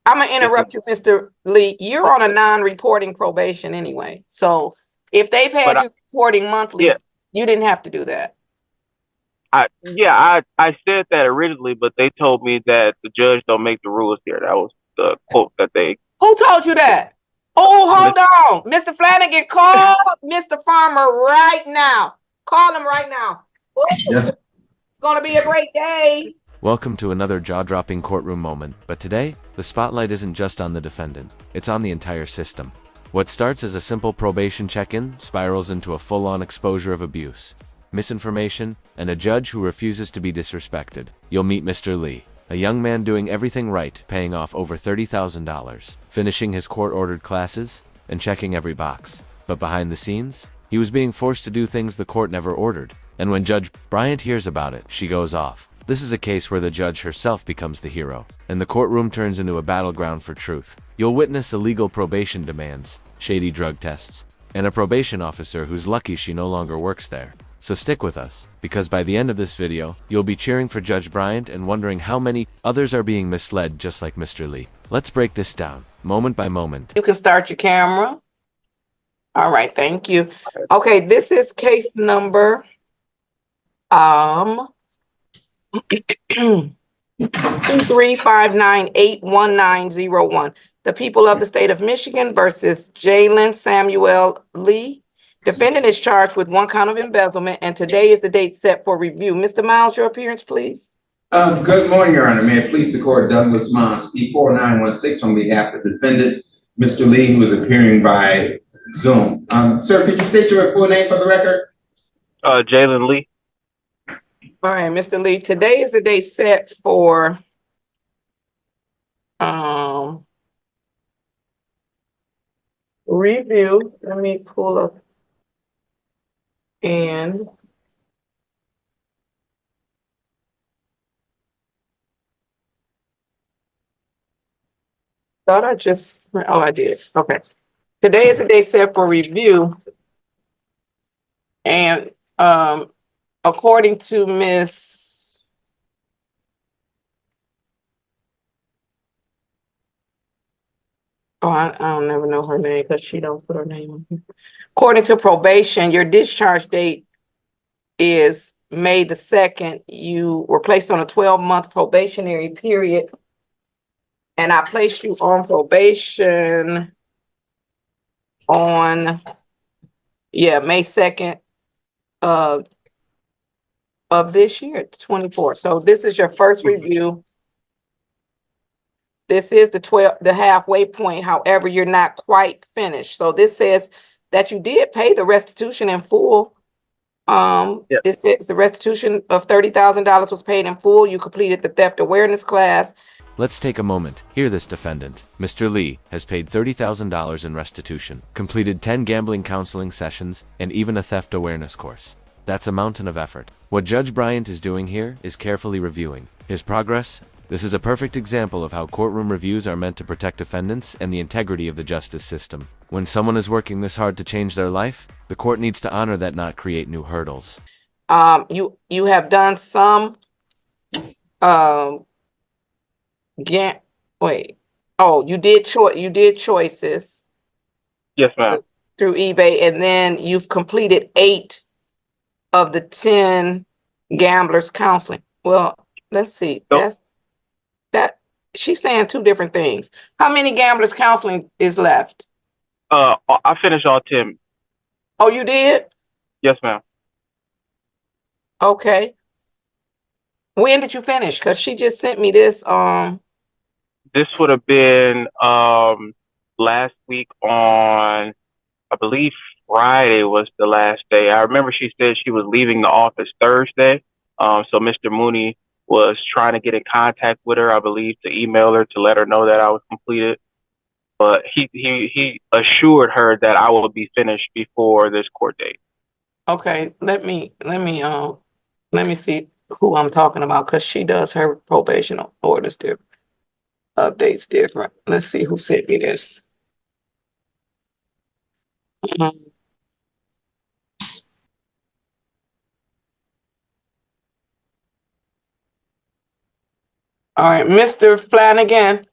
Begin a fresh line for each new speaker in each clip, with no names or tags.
I'm gonna interrupt you, Mr. Lee. You're on a non-reporting probation anyway. So if they've
But
had you reporting monthly,
yeah,
you didn't have to do that.
I said that originally, but they told me that the judge don't make the rules here. That was the quote that they.
Who told you that? Oh, hold on. Mr. Flanagan, call Mr. Farmer right now. Call him right now. Woo!
Yes.
It's gonna be a great day.
Welcome to another jaw-dropping courtroom moment, but today, the spotlight isn't just on the defendant, it's on the entire system. What starts as a simple probation check-in spirals into a full-on exposure of abuse, misinformation, and a judge who refuses to be disrespected. You'll meet Mr. Lee, a young man doing everything right, paying off over $30,000, finishing his court-ordered classes, and checking every box. But behind the scenes, he was being forced to do things the court never ordered. And when Judge Bryant hears about it, she goes off. This is a case where the judge herself becomes the hero, and the courtroom turns into a battleground for truth. You'll witness illegal probation demands, shady drug tests, and a probation officer who's lucky she no longer works there. So stick with us, because by the end of this video, you'll be cheering for Judge Bryant and wondering how many others are being misled just like Mr. Lee. Let's break this down, moment by moment.
You can start your camera. All right, thank you. Okay, this is case number 235981901. The people of the state of Michigan versus Jalen Samuel Lee. Defendant is charged with one count of embezzlement, and today is the date set for review. Mr. Miles, your appearance, please.
Good morning, Your Honor. May it please the court, Douglas Miles, P4916 on behalf of the defendant, Mr. Lee, who is appearing by Zoom. Sir, could you state your full name for the record?
Jalen Lee.
All right, Mr. Lee, today is the day set for review. Let me pull up and thought I just, oh, I did. Okay. Today is the day set for review. And according to Miss I don't never know her name because she don't put her name on here. According to probation, your discharge date is May the 2nd. You were placed on a 12-month probationary period. And I placed you on probation on, May 2nd of this year, 24. So this is your first review. This is the halfway point. However, you're not quite finished. So this says that you did pay the restitution in full. It says the restitution of $30,000 was paid in full. You completed the theft awareness class.
Let's take a moment. Hear this, defendant. Mr. Lee has paid $30,000 in restitution, completed 10 gambling counseling sessions, and even a theft awareness course. That's a mountain of effort. What Judge Bryant is doing here is carefully reviewing his progress. This is a perfect example of how courtroom reviews are meant to protect defendants and the integrity of the justice system. When someone is working this hard to change their life, the court needs to honor that, not create new hurdles.
You have done some you did choices.
Yes, ma'am.
Through eBay, and then you've completed 8 of the 10 gamblers counseling. Well, let's see.
Nope.
That she's saying 2 different things. How many gamblers counseling is left?
I finished all 10.
Oh, you did?
Yes, ma'am.
Okay. When did you finish? Because she just sent me this.
This would have been last week on, I believe Friday was the last day. I remember she said she was leaving the office Thursday. So Mr. Mooney was trying to get in contact with her, I believe, to email her to let her know that I was completed. But he assured her that I will be finished before this court date.
Okay, let me see who I'm talking about, because she does her probation orders different, updates different. Let's see who sent me this. All right, Mr. Flanagan.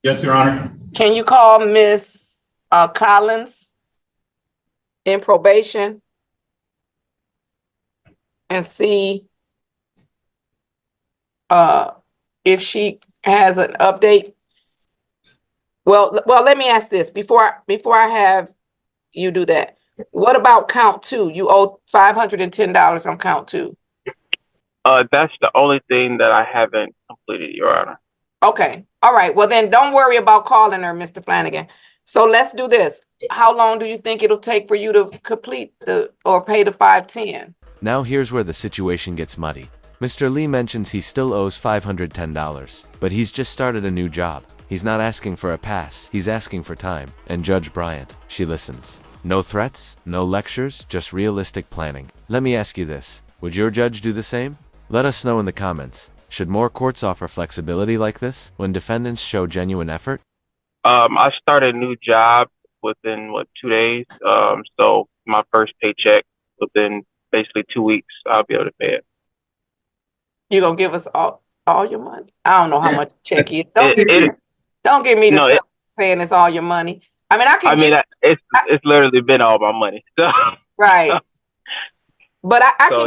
Yes, Your Honor.
Can you call Miss Collins in probation and see if she has an update? Well, let me ask this before I have you do that. What about count 2? You owe $510 on count 2.
That's the only thing that I haven't completed, Your Honor.
Okay. All right. Well, then don't worry about calling her, Mr. Flanagan. So let's do this. How long do you think it'll take for you to complete or pay the $510?
Now here's where the situation gets muddy. Mr. Lee mentions he still owes $510, but he's just started a new job. He's not asking for a pass, he's asking for time. And Judge Bryant, she listens. No threats, no lectures, just realistic planning. Let me ask you this, would your judge do the same? Let us know in the comments. Should more courts offer flexibility like this when defendants show genuine effort?
I started a new job within 2 days. So my first paycheck within basically 2 weeks, I'll be able to pay it.
You gonna give us all your money? I don't know how much check is. Don't give me saying it's all your money. I mean,
it's literally been all my money. So.
Right. But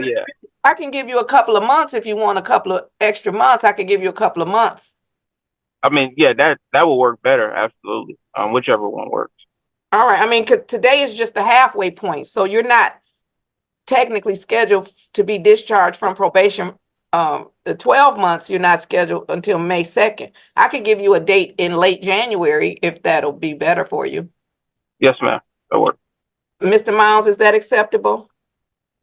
yeah.
I can give you a couple of months if you want a couple of extra months. I can give you a couple of months.
I mean, yeah, that will work better. Absolutely. Whichever one works.
All right. I mean, 'cause today is just the halfway point. So you're not technically scheduled to be discharged from probation. The 12 months, you're not scheduled until May 2nd. I could give you a date in late January if that'll be better for you.
Yes, ma'am. That'll work.
Mr. Miles, is that acceptable?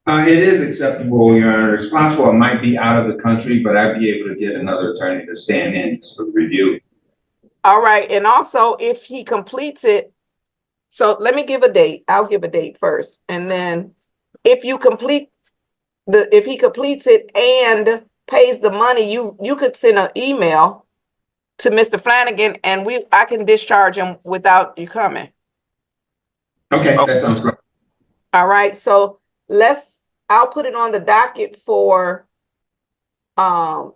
It is acceptable, Your Honor. It's possible I might be out of the country, but I'd be able to get another attorney to stand in for review.
All right. And also, if he completes it, so let me give a date. I'll give a date first. And then if he completes it and pays the money, you could send an email to Mr. Flanagan and I can discharge him without you coming.
Okay, that sounds great.
All right. So I'll put it on the docket for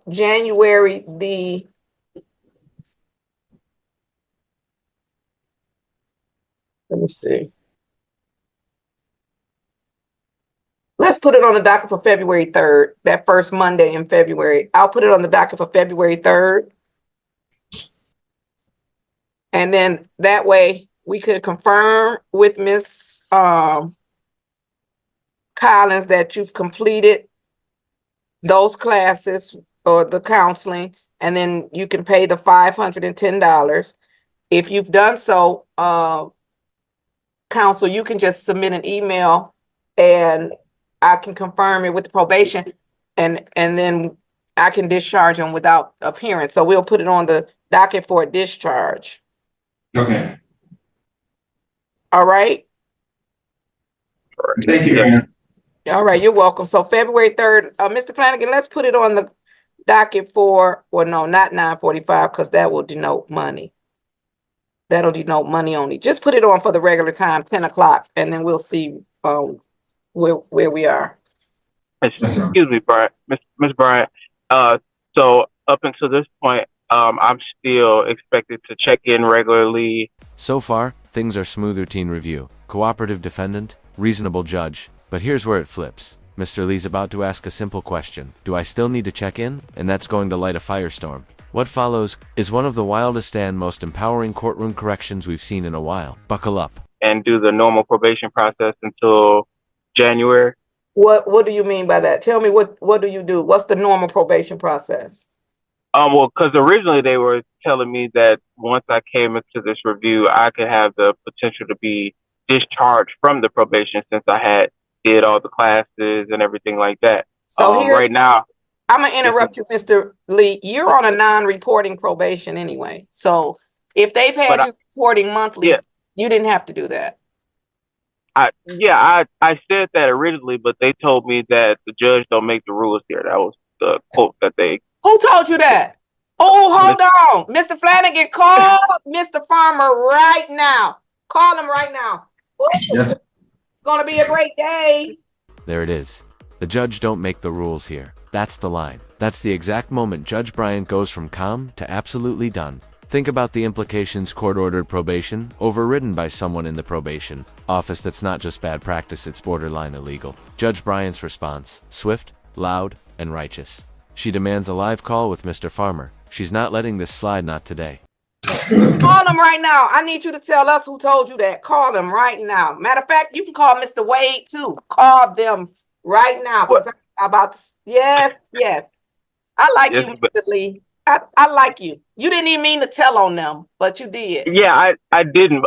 January let me see. Let's put it on the docket for February 3rd, that first Monday in February. I'll put it on the docket for February 3rd. And then that way we could confirm with Ms. Collins that you've completed those classes or the counseling, and then you can pay the $510. If you've done so, counsel, you can just submit an email and I can confirm it with the probation and then I can discharge them without appearance. So we'll put it on the docket for a discharge.
Okay.
All right.
Thank you, Your Honor.
All right, you're welcome. So February 3rd, Mr. Flanagan, let's put it on the docket for, well, no, not 9:45, because that will denote money. That'll denote money only. Just put it on for the regular time, 10 o'clock, and then we'll see where we are.
Excuse me, Brian. Ms. Bryant. So up until this point, I'm still expected to check in regularly.
So far, things are smooth routine review, cooperative defendant, reasonable judge. But here's where it flips. Mr. Lee's about to ask a simple question. Do I still need to check in? And that's going to light a firestorm. What follows is one of the wildest and most empowering courtroom corrections we've seen in a while. Buckle up.
And do the normal probation process until January.
What do you mean by that? Tell me what do you do? What's the normal probation process?
Well, because originally they were telling me that once I came into this review, I could have the potential to be discharged from the probation since I did all the classes and everything like that.
So here,
right now,
I'm gonna interrupt you, Mr. Lee. You're on a non-reporting probation anyway. So if they've had you reporting monthly, you didn't have to do that.
I said that originally, but they told me that the judge don't make the rules here. That was the quote that they.
Who told you that? Oh, hold on. Mr. Flanagan, call Mr. Farmer right now. Call him right now. Ooh,
yes.
It's going to be a great day.
There it is. The judge don't make the rules here. That's the line. That's the exact moment Judge Bryant goes from calm to absolutely done. Think about the implications. Court-ordered probation, overridden by someone in the probation office. That's not just bad practice, it's borderline illegal. Judge Bryant's response, swift, loud, and righteous. She demands a live call with Mr. Farmer. She's not letting this slide, not today.
Call him right now. I need you to tell us who told you that. Call them right now. Matter of fact, you can call Mr. Wade too. Call them right now. Because I'm about to. Yes. I like
Yes,
you, Mr. Lee. I like you. You didn't even mean to tell on them, but you did.
Yeah, I didn't.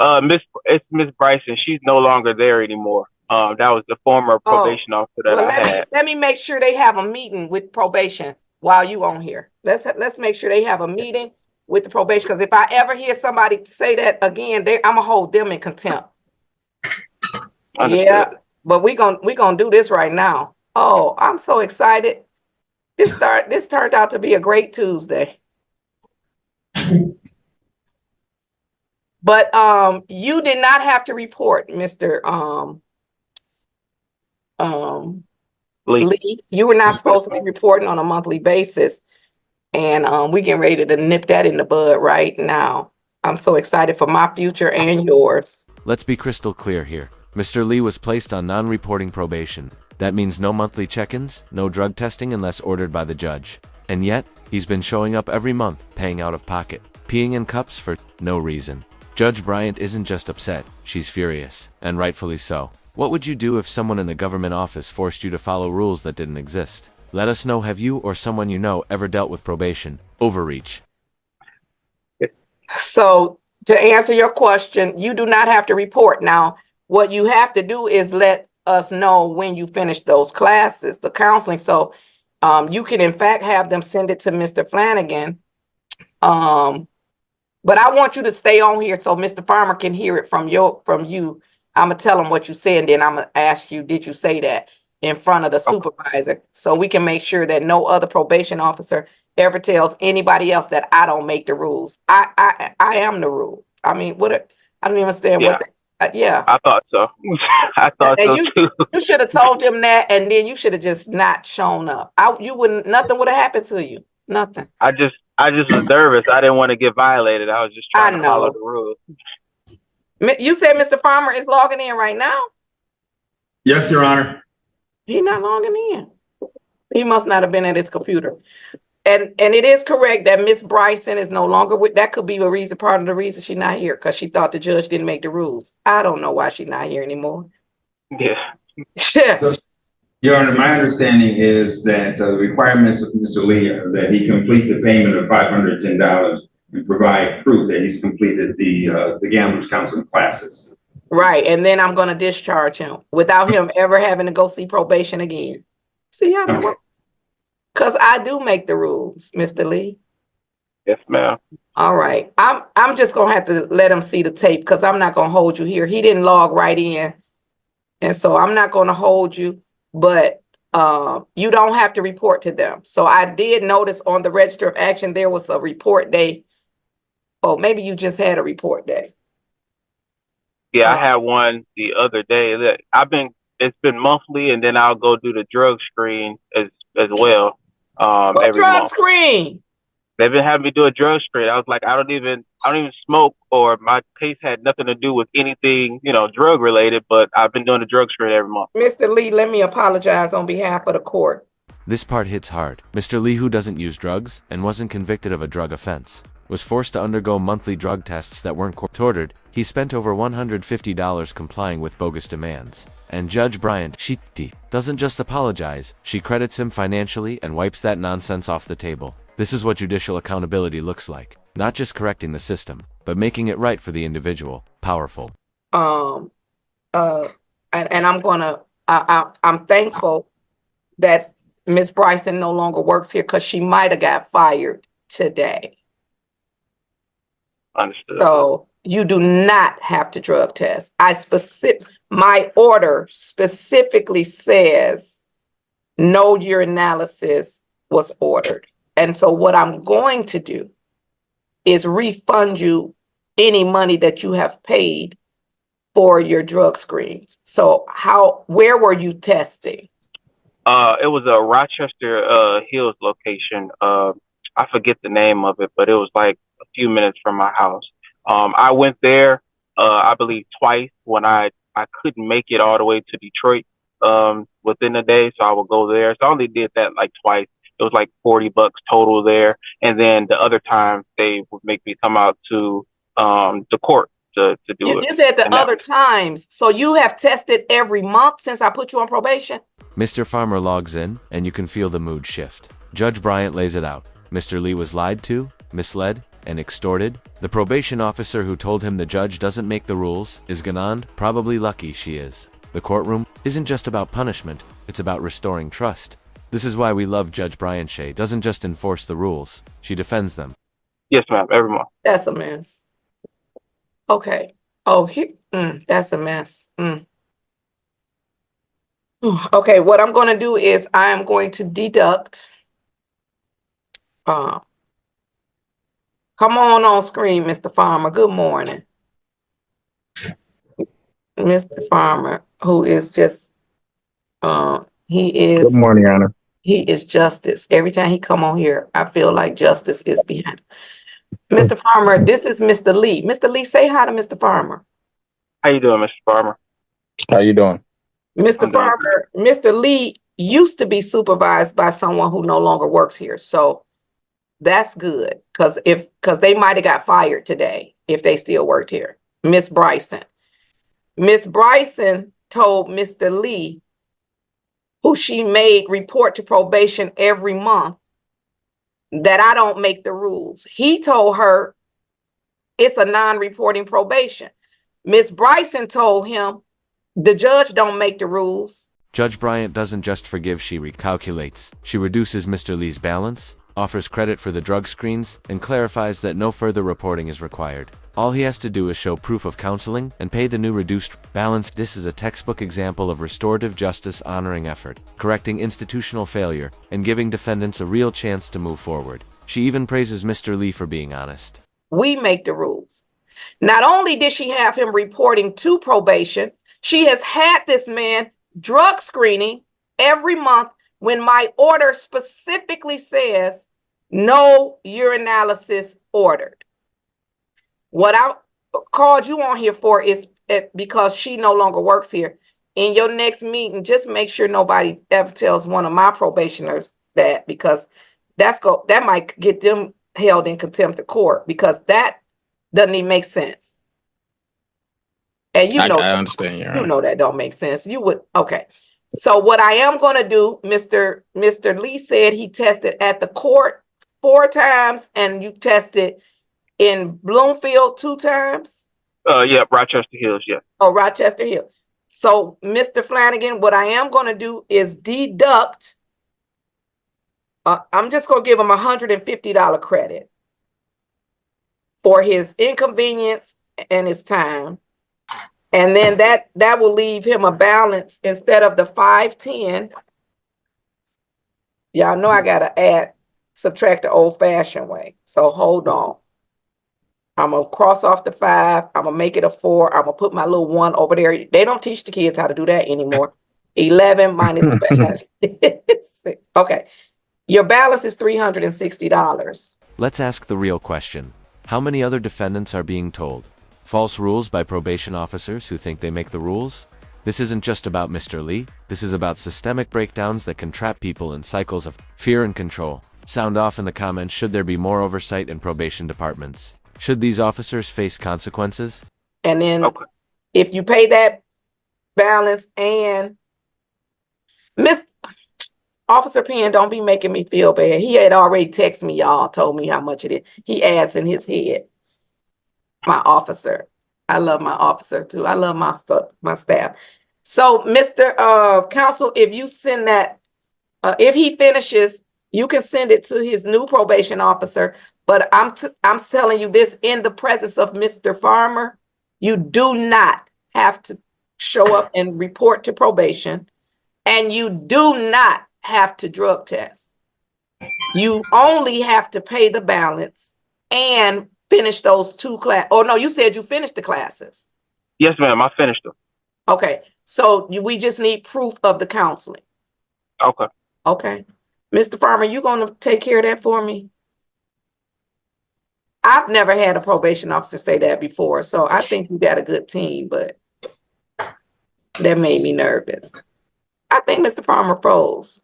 It's Miss Bryson. She's no longer there anymore. That was the former probation officer that
Well,
I had.
let me make sure they have a meeting with probation while you on here. Let's make sure they have a meeting with the probation, because if I ever hear somebody say that again, I'm gonna hold them in contempt.
Understood.
Yeah, but we gonna do this right now. Oh, I'm so excited. This turned out to be a great Tuesday. But you did not have to report, Mr. Lee. You were not supposed to be reporting on a monthly basis. And we getting ready to nip that in the bud right now. I'm so excited for my future and yours.
Let's be crystal clear here. Mr. Lee was placed on non-reporting probation. That means no monthly check-ins, no drug testing unless ordered by the judge. And yet, he's been showing up every month, paying out of pocket, peeing in cups for no reason. Judge Bryant isn't just upset, she's furious, and rightfully so. What would you do if someone in the government office forced you to follow rules that didn't exist? Let us know, have you or someone you know ever dealt with probation overreach?
So to answer your question, you do not have to report. Now, what you have to do is let us know when you finish those classes, the counseling. So you can in fact have them send it to Mr. Flanagan. But I want you to stay on here so Mr. Farmer can hear it from you. I'm gonna tell him what you said, and then I'm gonna ask you, did you say that in front of the supervisor, so we can make sure that no other probation officer ever tells anybody else that I don't make the rules. I am the rule. I mean, I don't even understand what. Yeah,
I thought so. I thought so too.
You should have told them that, and then you should have just not shown up. Nothing would have happened to you. Nothing.
I just was nervous. I didn't want to get violated. I was just trying to follow the rules.
You said Mr. Farmer is logging in right now?
Yes, Your Honor.
He's not logging in. He must not have been at his computer. And it is correct that Miss Bryson is no longer with. That could be part of the reason she's not here, because she thought the judge didn't make the rules. I don't know why she's not here anymore.
Yeah.
So, Your Honor, my understanding is that the requirements of Mr. Lee are that he complete the payment of $510 and provide proof that he's completed the Gamblers Counseling classes.
Right, and then I'm going to discharge him without him ever having to go see probation again. See how that works? Because I do make the rules, Mr. Lee.
Yes, ma'am.
All right, I'm just gonna have to let him see the tape, because I'm not gonna hold you here. He didn't log right in, and so I'm not gonna hold you. But you don't have to report to them. So I did notice on the Register of Action there was a report day. Oh, maybe you just had a report day.
Yeah, I had one the other day. It's been monthly, and then I'll go do the drug screen as well. Every
drug
month.
screen?
They've been having me do a drug screen. I was like, I don't even smoke, or my case had nothing to do with anything, drug related, but I've been doing a drug screen every month.
Mr. Lee, let me apologize on behalf of the court.
This part hits hard. Mr. Lee, who doesn't use drugs and wasn't convicted of a drug offense, was forced to undergo monthly drug tests that weren't court-ordered. He spent over $150 complying with bogus demands. And Judge Bryant, she doesn't just apologize, she credits him financially and wipes that nonsense off the table. This is what judicial accountability looks like. Not just correcting the system, but making it right for the individual. Powerful.
And I'm thankful that Miss Bryson no longer works here, because she might have got fired today.
Understood.
So you do not have to drug test. My order specifically says no urinalysis was ordered. And so what I'm going to do is refund you any money that you have paid for your drug screens. So where were you testing?
It was a Rochester Hills location. I forget the name of it, but it was like a few minutes from my house. I went there, I believe twice when I couldn't make it all the way to Detroit, within the day. So I would go there. So I only did that like twice. It was like $40 total there. And then the other time they would make me come out to, the court to do it.
You said the
And that-
other times. So you have tested every month since I put you on probation?
Mr. Farmer logs in, and you can feel the mood shift. Judge Bryant lays it out. Mr. Lee was lied to, misled, and extorted. The probation officer who told him the judge doesn't make the rules is Ganand, probably lucky she is. The courtroom isn't just about punishment, it's about restoring trust. This is why we love Judge Bryant. She doesn't just enforce the rules, she defends them.
Yes, ma'am, every month.
That's a mess. Okay. Oh, that's a mess. Okay, what I'm going to do is I am going to deduct. Come on screen, Mr. Farmer. Good morning. Mr. Farmer, who is just, he is.
Good morning, Your Honor.
He is justice. Every time he come on here, I feel like justice is behind him. Mr. Farmer, this is Mr. Lee. Mr. Lee, say hi to Mr. Farmer.
How you doing, Mr. Farmer?
How you doing?
Mr. Farmer, Mr. Lee used to be supervised by someone who no longer works here. So that's good. Because they might have got fired today if they still worked here. Miss Bryson. Miss Bryson told Mr. Lee, who she made report to probation every month, that I don't make the rules. He told her it's a non-reporting probation. Miss Bryson told him the judge don't make the rules.
Judge Bryant doesn't just forgive, she recalculates. She reduces Mr. Lee's balance, offers credit for the drug screens, and clarifies that no further reporting is required. All he has to do is show proof of counseling and pay the new reduced balance. This is a textbook example of restorative justice honoring effort, correcting institutional failure, and giving defendants a real chance to move forward. She even praises Mr. Lee for being honest.
We make the rules. Not only did she have him reporting to probation, she has had this man drug screening every month when my order specifically says no urinalysis ordered. What I called you on here for is because she no longer works here. In your next meeting, just make sure nobody ever tells one of my probationers that, because that might get them held in contempt of court, because that doesn't even make sense. And I
understand.
You know that don't make sense. You would, okay. So what I am going to do, Mr. Lee said he tested at the court 4 times, and you tested in Bloomfield 2 times?
Yeah, Rochester Hills, yeah.
Oh, Rochester Hills. So, Mr. Flanagan, what I am going to do is deduct. I'm just going to give him $150 credit for his inconvenience and his time. And then that will leave him a balance instead of the 510. Y'all know I got to subtract the old-fashioned way. So, hold on. I'm going to cross off the 5. I'm going to make it a 4. I'm going to put my little 1 over there. They don't teach the kids how to do that anymore. 11 minus 5. 6. Okay. Your balance is $360.
Let's ask the real question. How many other defendants are being told false rules by probation officers who think they make the rules? This isn't just about Mr. Lee. This is about systemic breakdowns that can trap people in cycles of fear and control. Sound off in the comments. Should there be more oversight in probation departments? Should these officers face consequences?
And then if you pay that balance, and Miss Officer Penn, don't be making me feel bad. He had already texted me, y'all, told me how much it is. He adds in his head. My officer. I love my officer too. I love my staff. So, Mr. Counsel, if you send that, if he finishes, you can send it to his new probation officer. But I'm telling you this in the presence of Mr. Farmer, you do not have to show up and report to probation, and you do not have to drug test. You only have to pay the balance and finish those 2 classes. Oh, no, you said you finished the classes.
Yes, ma'am, I finished them.
Okay, so we just need proof of the counseling.
Okay.
Okay. Mr. Farmer, you going to take care of that for me? I've never had a probation officer say that before, so I think you got a good team, but that made me nervous. I think Mr. Farmer froze.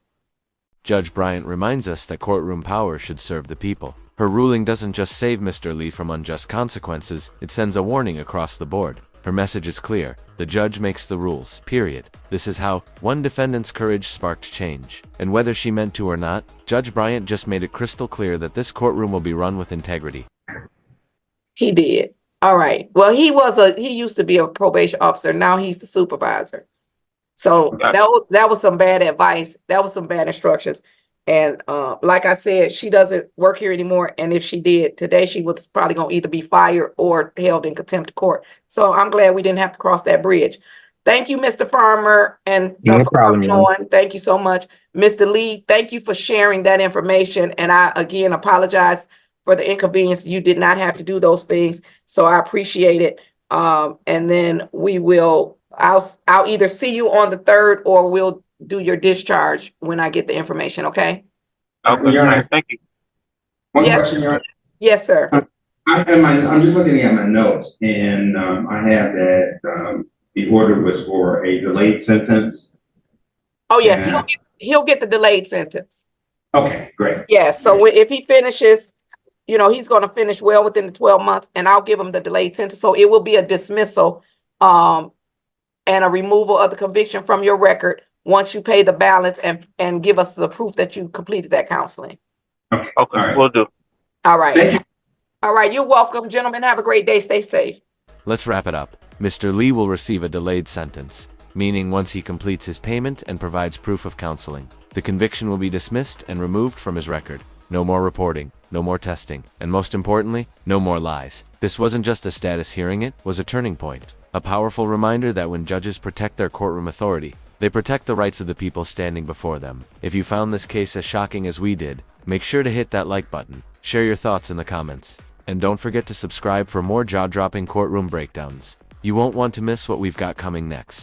Judge Bryant reminds us that courtroom power should serve the people. Her ruling doesn't just save Mr. Lee from unjust consequences, it sends a warning across the board. Her message is clear. The judge makes the rules, period. This is how one defendant's courage sparked change. And whether she meant to or not, Judge Bryant just made it crystal clear that this courtroom will be run with integrity.
He did. All right. Well, he used to be a probation officer. Now he's the supervisor. So that was some bad advice. That was some bad instructions. And like I said, she doesn't work here anymore. And if she did today, she was probably going to either be fired or held in contempt of court. So I'm glad we didn't have to cross that bridge. Thank you, Mr. Farmer. And
No problem,
on. Thank you so much. Mr. Lee, thank you for sharing that information. And I, again, apologize for the inconvenience. You did not have to do those things. So I appreciate it. And then I'll either see you on the 3rd or we'll do your discharge when I get the information, okay?
Okay,
Your Honor.
thank you.
One
Yes.
question, Your Honor.
Yes, sir.
I'm just looking at my notes, and I have that the order was for a delayed sentence.
Oh, yes,
Yeah.
he'll get the delayed sentence.
Okay, great.
Yes, so if he finishes, he's going to finish well within the 12 months, and I'll give him the delayed sentence. So it will be a dismissal and a removal of the conviction from your record once you pay the balance and give us the proof that you completed that counseling.
Okay,
Okay,
all right.
we'll do.
All right.
Thank you.
All right, you're welcome, gentlemen. Have a great day. Stay safe.
Let's wrap it up. Mr. Lee will receive a delayed sentence, meaning once he completes his payment and provides proof of counseling, the conviction will be dismissed and removed from his record. No more reporting, no more testing, and most importantly, no more lies. This wasn't just a status hearing, it was a turning point. A powerful reminder that when judges protect their courtroom authority, they protect the rights of the people standing before them. If you found this case as shocking as we did, make sure to hit that like button, share your thoughts in the comments, and don't forget to subscribe for more jaw-dropping courtroom breakdowns. You won't want to miss what we've got coming next.